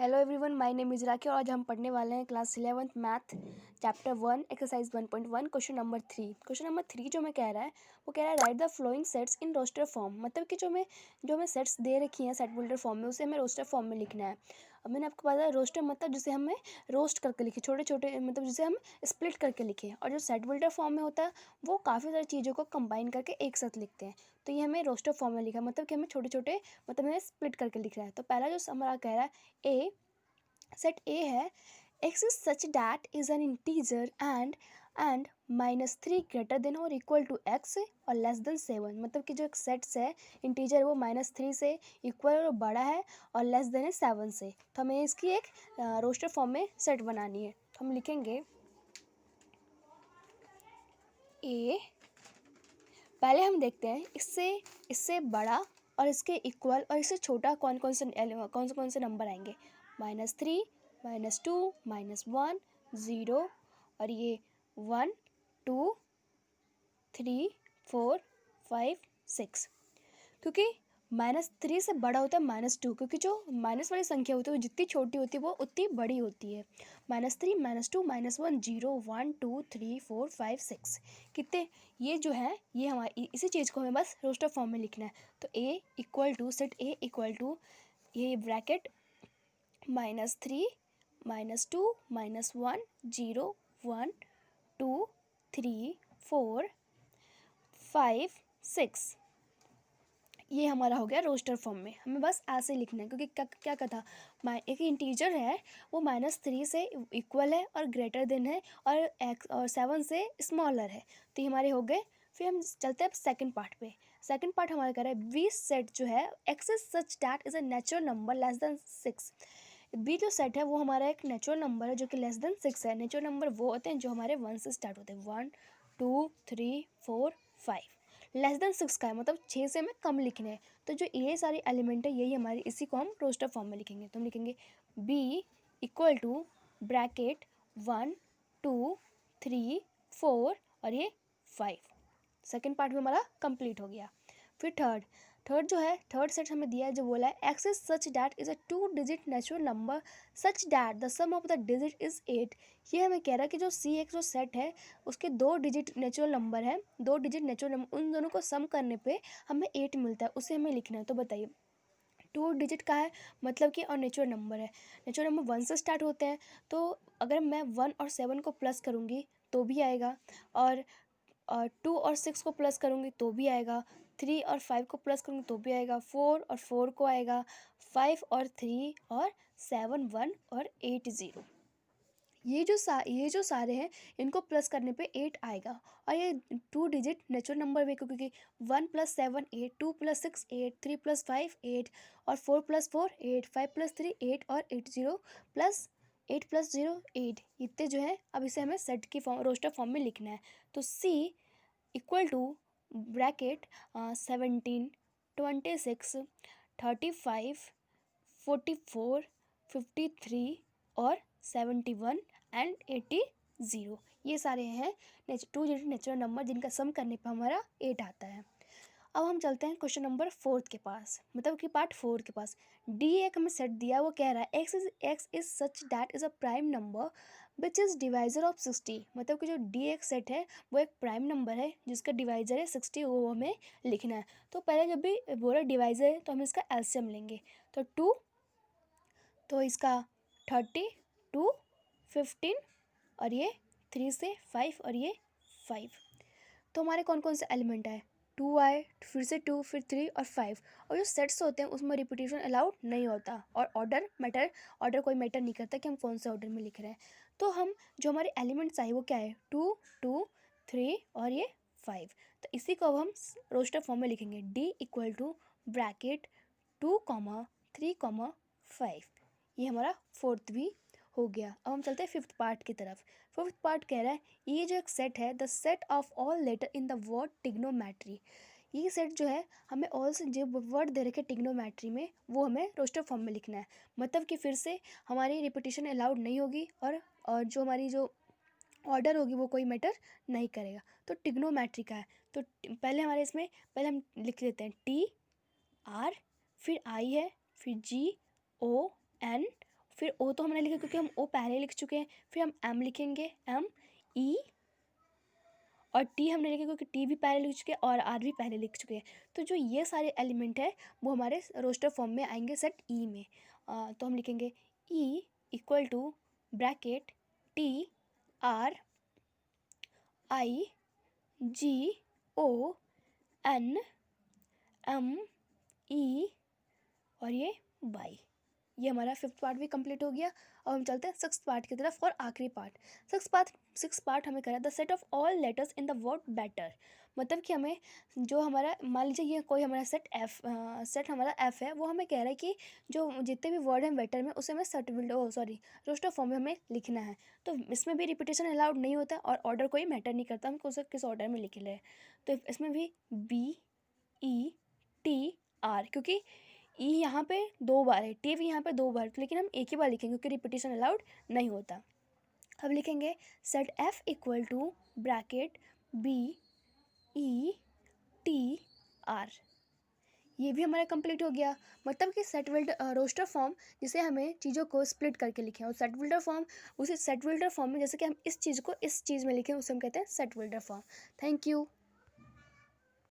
Hello everyone, my name is Rakhi और आज हम पढ़ने वाले हैं class 11th math chapter 1 exercise 1.1 question number 3। Question number 3 जो मैं कह रहा है वो कह रहा है write the following sets in roster form. मतलब कि जो हमें सेट्स दे रखी हैं सेट बिल्डर फॉर्म में, उसे हमें रोस्टर फॉर्म में लिखना है। अब मैंने आपको बताया रोस्टर मतलब जिसे हमें रोस्ट करके लिखे, छोटे छोटे मतलब जिसे हम स्प्लिट करके लिखे। और जो सेट बिल्डर फॉर्म में होता है वो काफ़ी सारी चीज़ों को कंबाइन करके एक साथ लिखते हैं। तो ये हमें रोस्टर फॉर्म में लिखा, मतलब कि हमें छोटे छोटे मतलब हमें स्प्लिट करके लिख रहा है। तो पहला जो हमारा कह रहा है ए सेट ए है x is such that is an integer and -3 greater than और इक्वल टू x और लेस देन 7। मतलब कि जो एक सेट्स है इंटीजर वो -3 से इक्वल और बड़ा है और लेस देन है 7 से। तो हमें इसकी एक रोस्टर फॉर्म में सेट बनानी है। तो हम लिखेंगे ए, पहले हम देखते हैं इससे बड़ा और इसके इक्वल और इससे छोटा कौन कौन से नंबर आएंगे। -3, -2, -1, 0 और ये 1, 2, 3, 4, 5, 6। क्योंकि -3 से बड़ा होता है -2, क्योंकि जो माइनस वाली संख्या होती है वो जितनी छोटी होती है वो उतनी बड़ी होती है। -3, -2, -1, 0, 1, 2, 3, 4, 5, 6 कितने, ये जो है ये हमारी इसी चीज़ को हमें बस रोस्टर फॉर्म में लिखना है। तो A equal to set A equal to ये ब्रैकेट -3, -2, -1, 0, 1, 2, 3, 4, 5, 6। ये हमारा हो गया रोस्टर फॉर्म में। हमें बस ऐसे लिखना है क्योंकि क्या था एक इंटीजर है वो -3 से इक्वल है और ग्रेटर देन है और x और 7 से स्मॉलर है। तो ये हमारे हो गए। फिर हम चलते हैं सेकंड पार्ट पे। सेकंड पार्ट हमारा कह रहा है बी सेट जो है x is such that is a natural number less than 6। B जो सेट है वो हमारा एक नेचुरल नंबर है जो कि लेस देन 6 है। नेचुरल नंबर वो होते हैं जो हमारे 1 से स्टार्ट होते हैं, 1, 2, 3, 4, 5। लेस देन 6 का है मतलब 6 से हमें कम लिखना है। तो जो ये सारे एलिमेंट है यही हमारी, इसी को हम रोस्टर फॉर्म में लिखेंगे। तो हम लिखेंगे बी इक्वल टू ब्रैकेट 1, 2, 3, 4 और ये 5। सेकेंड पार्ट में हमारा कंप्लीट हो गया। फिर थर्ड जो है थर्ड सेट हमें दिया है जो बोला है x is such that is a 2 digit natural number such that the sum of the digit is 8। ये हमें कह रहा है कि जो सी एक जो सेट है उसके 2 डिजिट नेचुरल नंबर है, 2 डिजिट नेचुरल नंबर, उन दोनों को सम करने पे हमें 8 मिलता है, उसे हमें लिखना है। तो बताइए 2 डिजिट का है मतलब कि और नेचुरल नंबर है, नेचुरल नंबर 1 से स्टार्ट होते हैं। तो अगर मैं 1 और 7 को प्लस करूँगी तो भी आएगा, और 2 और 6 को प्लस करूँगी तो भी आएगा, 3 और 5 को प्लस करूँगी तो भी आएगा, 4 और 4 को आएगा, 5 और 3 और 7 1 और 8 0। ये जो सारे हैं इनको प्लस करने पे 8 आएगा। और ये 2 डिजिट नेचुरल नंबर भी, क्योंकि 1 + 7 8, 2 + 6 8, 3 + 5 8 और 4 + 4 8, 5 + 3 8 और 8 0 प्लस 8 + 0 8, इतने जो है। अब इसे हमें सेट की फॉर्म रोस्टर फॉर्म में लिखना है। तो सी इक्वल टू ब्रैकेट 17, 26, 35, 44, 53 और 71 एंड 80 0। ये सारे हैं 2 डिजिट नेचुरल नंबर जिनका सम करने पर हमारा 8 आता है। अब हम चलते हैं क्वेश्चन नंबर 4 के पास, मतलब कि पार्ट 4 के पास। डी एक हमें सेट दिया, वो कह रहा है x is such that is a prime number which is divisor of 60। मतलब कि जो डी एक सेट है वो एक प्राइम नंबर है जिसका डिवाइजर है 60, वो हमें लिखना है। तो पहले जब भी बोला डिवाइजर है तो हम इसका एलसीएम लेंगे। तो 2, तो इसका 30, 2, 15 और ये 3 से 5 और ये 5। तो हमारे कौन कौन से एलिमेंट आए, 2 आए, फिर से 2, फिर 3 और 5। और जो सेट्स होते हैं उसमें रिपीटेशन अलाउड नहीं होता और ऑर्डर कोई मैटर नहीं करता कि हम कौन से ऑर्डर में लिख रहे हैं। तो हम जो हमारे एलिमेंट्स आए वो क्या है, 2, 2, 3 और ये 5। तो इसी को अब हम रोस्टर फॉर्म में लिखेंगे। D equal to bracket 2, 3, 5। ये हमारा फोर्थ भी हो गया। अब हम चलते हैं फिफ्थ पार्ट की तरफ। फिफ्थ पार्ट कह रहा है ये जो एक सेट है the set of all letter in the word trigonometry. ये सेट जो है हमें ऑल से जो वर्ड दे रखे टिग्नोमेट्री में वो हमें रोस्टर फॉर्म में लिखना है। मतलब कि फिर से हमारी रिपीटेशन अलाउड नहीं होगी और जो हमारी जो ऑर्डर होगी वो कोई मैटर नहीं करेगा। तो टिग्नोमेट्री का है तो पहले हमारे इसमें पहले हम लिख लेते हैं TR, फिर I है, फिर GON, फिर ओ तो हमने लिखा क्योंकि हम ओ पहले लिख चुके हैं, फिर हम एम लिखेंगे, एम ई, और टी हमने लिखा क्योंकि टी भी पहले लिख चुके हैं और आर भी पहले लिख चुके हैं। तो जो ये सारे एलिमेंट है वो हमारे रोस्टर फॉर्म में आएंगे सेट ई में। तो हम लिखेंगे E equal to bracket T R I G O N M E और ये वाई। ये हमारा फिफ्थ पार्ट भी कंप्लीट हो गया। अब हम चलते हैं सिक्स्थ पार्ट की तरफ और आखिरी पार्ट। सिक्स पार्ट हमें करा the set of all letters in the word better. मतलब कि हमें जो हमारा, मान लीजिए ये कोई हमारा सेट हमारा एफ है, वो हमें कह रहा है कि जो जितने भी वर्ड हैं बेटर में उसे हमें रोस्टर फॉर्म में हमें लिखना है। तो इसमें भी रिपीटेशन अलाउड नहीं होता और ऑर्डर कोई मैटर नहीं करता, हम उसे किस ऑर्डर में लिख रहे हैं। तो इसमें भी बी ई टी आर, क्योंकि ई यहाँ पे 2 बार है, टी भी यहाँ पे 2 बार, तो लेकिन हम एक ही बार लिखेंगे क्योंकि रिपीटेशन अलाउड नहीं होता। अब लिखेंगे set F equal to bracket B E T R. ये भी हमारा कंप्लीट हो गया। मतलब कि सेट बिल्डर रोस्टर फॉर्म जिसे हमें चीज़ों को स्प्लिट करके लिखें, और सेट बिल्डर फॉर्म उसे सेट बिल्डर फॉर्म में जैसे कि हम इस चीज़ को इस चीज़ में लिखें उसे हम कहते हैं set builder form. Thank you.